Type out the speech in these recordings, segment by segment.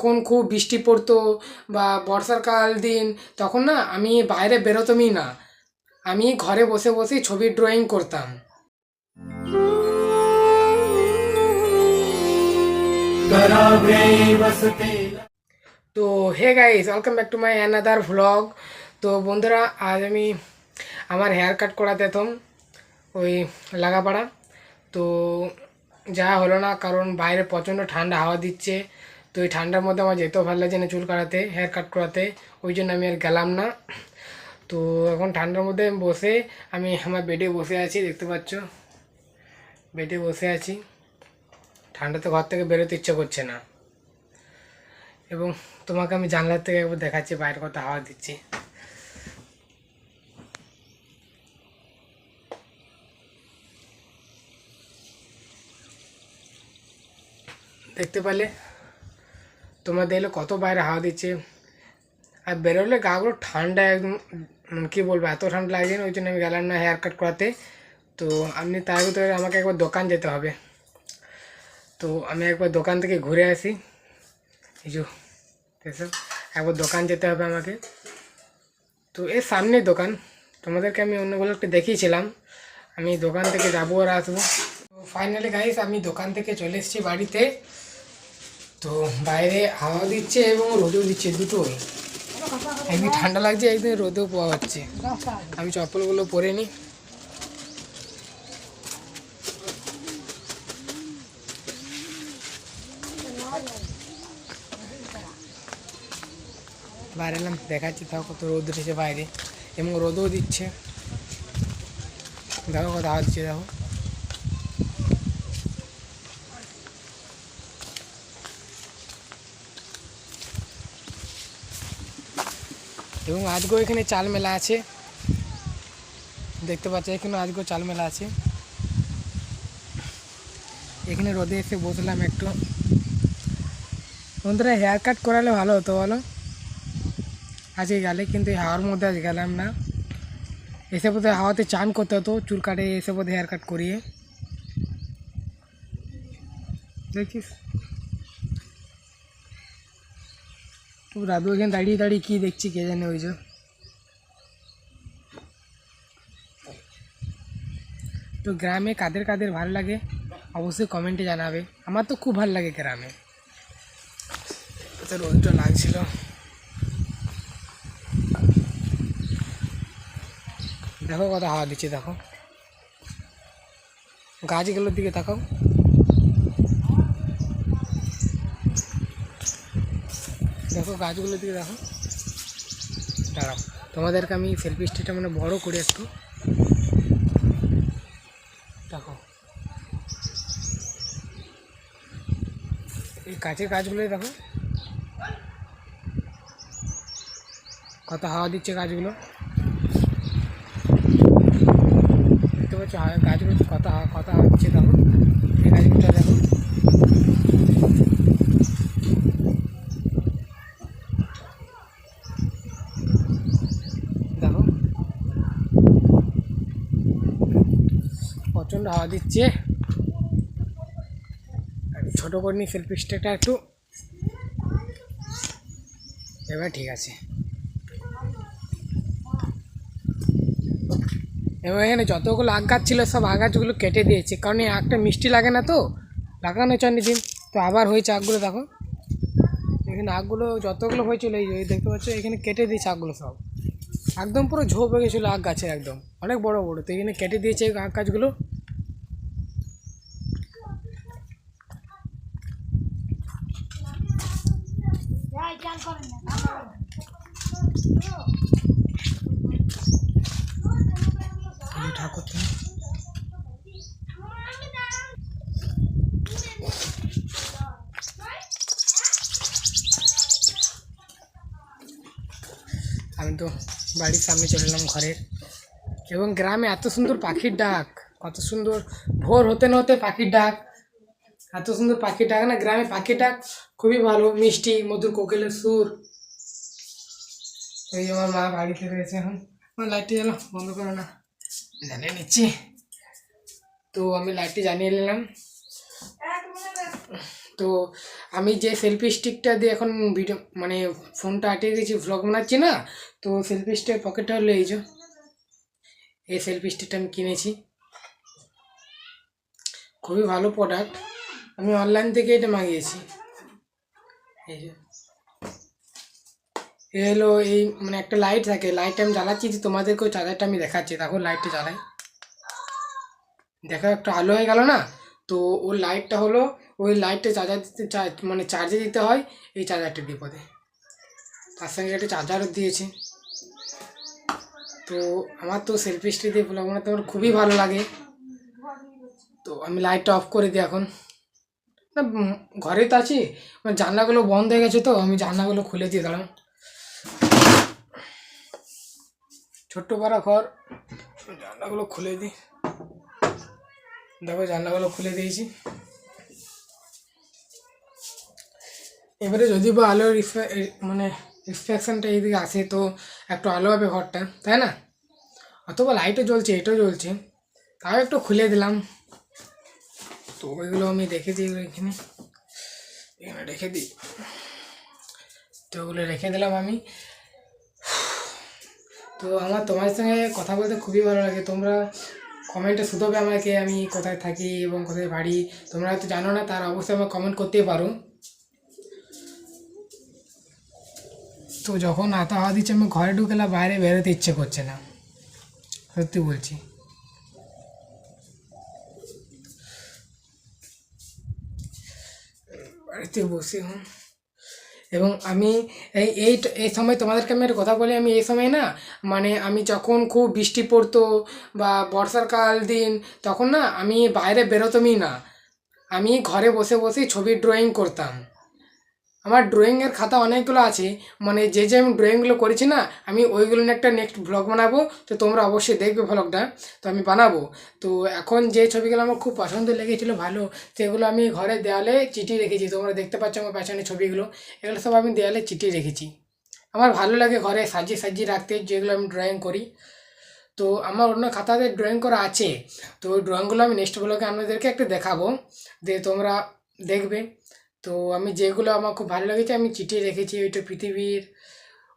যখন খুব বৃষ্টি পড়তো বা বর্ষাকাল দিন, তখন না আমি বাইরে বেরোতামই না, আমি ঘরে বসে বসেই ছবির ড্রয়িং করতাম। তো hey guys, welcome back to my another vlog. তো বন্ধুরা, আজ আমি আমার হেয়ার কাট করাতে যেতাম ওই লাগাপাড়া। তো যা হলো না, কারণ বাইরে প্রচণ্ড ঠান্ডা হাওয়া দিচ্ছে। তো এই ঠান্ডার মধ্যে আমার যেতেও ভালো লাগছে না চুল কাটাতে, হেয়ার কাট করাতে, ওই জন্য আমি আর গেলাম না। তো এখন ঠান্ডার মধ্যে বসে আমি আমার বেডে বসে আছি, দেখতে পাচ্ছ বেডে বসে আছি। ঠান্ডাতে ঘর থেকে বেরোতে ইচ্ছে করছে না, এবং তোমাকে আমি জানলার থেকে একবার দেখাচ্ছি বাইরে কত হাওয়া দিচ্ছি। দেখতে পেলে তোমরা, দেখলে কত বাইরে হাওয়া দিচ্ছে। আর বেরোলে গাগুলো ঠান্ডা একদম, কী বলবো, এত ঠান্ডা লাগছে না, ওই জন্য আমি গেলাম না হেয়ার কাট করাতে। তো আপনি তার ভিতরে আমাকে একবার দোকান যেতে হবে। তো আমি একবার দোকান থেকে ঘুরে আসি। এই যে এসব, একবার দোকান যেতে হবে আমাকে। তো এর সামনে দোকান, তোমাদেরকে আমি অন্যগুলো একটু দেখিয়েছিলাম। আমি দোকান থেকে যাবো আর আসবো। তো ফাইনালি গাইস, আমি দোকান থেকে চলে এসেছি বাড়িতে। তো বাইরে হাওয়া দিচ্ছে এবং রোদেও দিচ্ছে, দুটোই। একদিন ঠান্ডা লাগছে, একদিন রোদেও পাওয়া হচ্ছে। আমি চপ্পলগুলো পরে নিই। বাইরে এলাম, দেখাচ্ছি তাও কত রোদ উঠেছে বাইরে, এবং রোদও দিচ্ছে। দেখো কত হাওয়া দিচ্ছে, দেখো। এবং আজকেও এখানে চাল মেলা আছে, দেখতে পাচ্ছ, এখানে আজকেও চাল মেলা আছে। এখানে রোদে এসে বসলাম একটু। বন্ধুরা, হেয়ার কাট করালে ভালো হতো বলো, আজকে গেলে, কিন্তু এই হাওয়ার মধ্যে আজ গেলাম না। এসে বোধহয় হাওয়াতে চান করতে হতো, চুল কাটে এসে বোধহয় হেয়ার কাট করিয়ে। দেখিস তো দাদু এখানে দাঁড়িয়ে দাঁড়িয়ে কী দেখছি কে জানে, ওই যে। তো গ্রামে কাদের কাদের ভালো লাগে অবশ্যই কমেন্টে জানাবে। আমার তো খুব ভালো লাগে গ্রামে। তো রোদটা লাগছিল। দেখো কত হাওয়া দিচ্ছে, দেখো গাছগুলোর দিকে তাকাও। দেখো গাছগুলোর দিকে দেখো। দাঁড়াও, তোমাদেরকে আমি সেলফি স্টিকটা মানে বড় করে একটু দেখো। এই গাছের গাছগুলোই দেখো কত হাওয়া দিচ্ছে গাছগুলো, দেখতে পাচ্ছ গাছগুলো কত হাওয়া দিচ্ছে, দেখো এই গাছগুলো দেখো। দেখো প্রচণ্ড হাওয়া দিচ্ছে। ছোটো করে নিই সেলফি স্টিকটা একটু, এবার ঠিক আছে। এবং এখানে যতগুলো আগ গাছ ছিল সব আগ গাছগুলো কেটে দিয়েছে, কারণ এই আগটা মিষ্টি লাগে না, তো লাগানো চান দিন। তো আবার হয়েছে আগগুলো, দেখো এখানে আগগুলো যতগুলো হয়েছিল, এই দেখতে পাচ্ছ এখানে কেটে দিয়েছে আগগুলো সব, একদম পুরো ঝোপ হয়ে গেছিলো আগ গাছের, একদম অনেক বড় বড়। তো এখানে কেটে দিয়েছে আগ গাছগুলো। ঠাকুর, আমি তো বাড়ির সামনে চলে এলাম ঘরের। এবং গ্রামে এত সুন্দর পাখির ডাক, কত সুন্দর, ভোর হতে না হতে পাখির ডাক, এত সুন্দর পাখির ডাক না, গ্রামে পাখির ডাক খুবই ভালো, মিষ্টি মধুর কোকিলের সুর। এই আমার মা বাড়িতে রয়েছে এখন। আমার লাইটটি জ্বালো, বন্ধ করো না, জ্বালিয়ে নিচ্ছি। তো আমি লাইটটি জ্বালিয়ে নিলাম। তো আমি যে সেলফি স্টিকটা দিয়ে এখন ভিডিও মানে ফোনটা আটকে গেছি ভ্লগ বানাচ্ছি না, তো সেলফি স্টিকের পকেটটা হলো এই যে, এই সেলফি স্টিকটা আমি কিনেছি, খুবই ভালো প্রোডাক্ট। আমি অনলাইন থেকে এটা মাগিয়েছি। এই যে এ হলো এই মানে একটা লাইট থাকে, লাইটটা আমি জ্বালাচ্ছি, যে তোমাদেরকেও চার্জারটা আমি দেখাচ্ছি, দেখো লাইটটা জ্বালাই, দেখো একটা আলো হয়ে গেল না। তো ওই লাইটটা হলো, ওই লাইটটা চার্জার দিতে মানে চার্জে দিতে হয় এই চার্জারটা বিপদে, তার সঙ্গে একটা চার্জারও দিয়েছে। তো আমার তো সেলফি স্টিক দিয়ে ব্লগ বানাতে আমার খুবই ভালো লাগে। তো আমি লাইটটা অফ করে দিই এখন। না ঘরে তো আছি, মানে জানলাগুলো বন্ধ হয়ে গেছে, তো আমি জানলাগুলো খুলে দিয়ে দাঁড়াম। ছোট্ট বড় ঘর, জানলাগুলো খুলে দিই, দেখো জানলাগুলো খুলে দিয়েছি। এবারে যদি বা আলো মানে রিফ্লেকশনটা এইদিকে আসে তো একটু আলো হবে ঘরটা, তাই না? অথবা লাইটও জ্বলছে, এটাও জ্বলছে, তাও একটু খুলে দিলাম। তো ওইগুলো আমি রেখে দিই, এখানে এখানে রেখে দিই। তো ওগুলো রেখে দিলাম আমি। তো আমার তোমাদের সঙ্গে কথা বলতে খুবই ভালো লাগে। তোমরা কমেন্টে শুধোবে আমাকে, আমি কোথায় থাকি এবং কোথায় বাড়ি। তোমরা হয়তো জানো না, তার অবশ্যই আমাকে কমেন্ট করতেই পারো। তো যখন আতা হাওয়া দিচ্ছে, আমি ঘরে ঢুকেলাম, বাইরে বেরোতে ইচ্ছে করছে না, সত্যি বলছি। বাড়িতে বসে এবং আমি এই সময় তোমাদেরকে আমি একটা কথা বলি, আমি এই সময় না মানে আমি যখন খুব বৃষ্টি পড়তো বা বর্ষাকাল দিন, তখন না আমি বাইরে বেরোতামই না, আমি ঘরে বসে বসেই ছবির ড্রয়িং করতাম। আমার ড্রয়িংয়ের খাতা অনেকগুলো আছে, মানে যে যে আমি ড্রয়িংগুলো করেছি না, আমি ওইগুলো নিয়ে একটা নেক্সট ভ্লগ বানাবো। তো তোমরা অবশ্যই দেখবে ভ্লগটা, তো আমি বানাবো। তো এখন যে ছবিগুলো আমার খুব পছন্দ লেগেছিলো ভালো, সেগুলো আমি ঘরে দেয়ালে চিটিয়ে রেখেছি। তোমরা দেখতে পাচ্ছ আমার পেছনে ছবিগুলো, এগুলো সব আমি দেয়ালে চিটিয়ে রেখেছি। আমার ভালো লাগে ঘরে সাজিয়ে সাজিয়ে রাখতে, যেগুলো আমি ড্রয়িং করি। তো আমার অন্য খাতাতে ড্রয়িং করা আছে, তো ওই ড্রয়িংগুলো আমি নেক্সট ব্লগে আপনাদেরকে একটু দেখাবো, দিয়ে তোমরা দেখবে। তো আমি যেগুলো আমার খুব ভালো লেগেছে আমি চিঠিয়ে রেখেছি। ওইটা পৃথিবীর,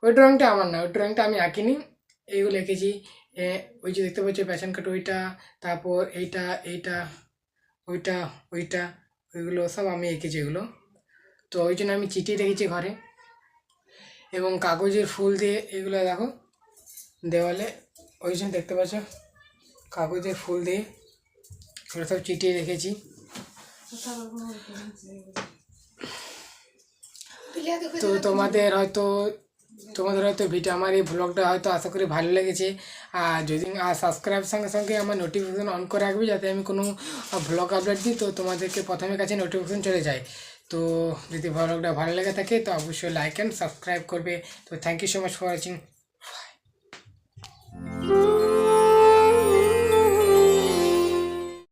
ওই ড্রয়িংটা আমার না, ওই ড্রয়িংটা আমি আঁকিনি, এইগুলো এঁকেছি। ওই যে দেখতে পাচ্ছি প্যাশন কার্ড, ওইটা, তারপর এইটা এইটা, ওইটা ওইটা, ওইগুলো সব আমি এঁকেছি এগুলো। তো ওই জন্য আমি চিঠি রেখেছি ঘরে, এবং কাগজের ফুল দিয়ে এগুলো দেখো দেওয়ালে, ওই জন্য দেখতে পাচ্ছ কাগজের ফুল দিয়ে এগুলো সব চিঠিয়ে রেখেছি। তো তোমাদের হয়তো ভিডিও, আমার এই ব্লগটা হয়তো আশা করি ভালো লেগেছে। আর যদি সাবস্ক্রাইব সঙ্গে সঙ্গে আমার নোটিফিকেশন অন করে রাখবি, যাতে আমি কোনো ব্লগ আপলোড দিই তো তোমাদেরকে প্রথমে কাছে নোটিফিকেশন চলে যায়। তো যদি ব্লগটা ভালো লেগে থাকে তো অবশ্যই লাইক অ্যান্ড সাবস্ক্রাইব করবে। তো thank you so much for watching.